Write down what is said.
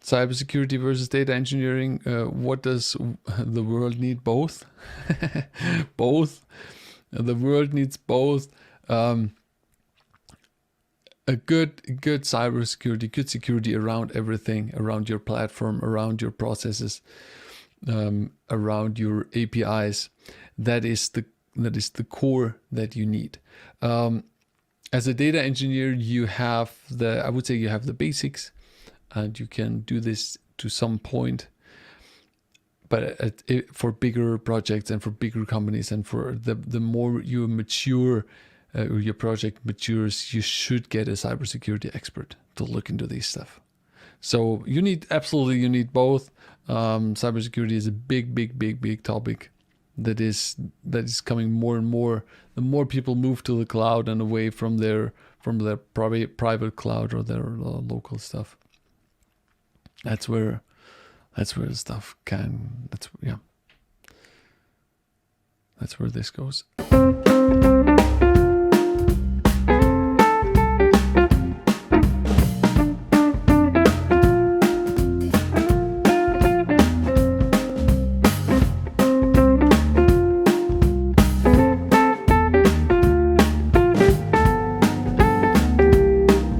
cybersecurity versus data engineering. What does the world need? Both. Both. The world needs both. A good cybersecurity, good security around everything, around your platform, around your processes, around your APIs. That is the core that you need. As a data engineer, you have I would say you have the basics, and you can do this to some point. But for bigger projects and for bigger companies, and for the more you mature, or your project matures, you should get a cybersecurity expert to look into this stuff. So you need both. Cybersecurity is a big topic that is coming more and more. The more people move to the cloud and away from their private cloud or their local stuff. That's where stuff can. That's where this goes.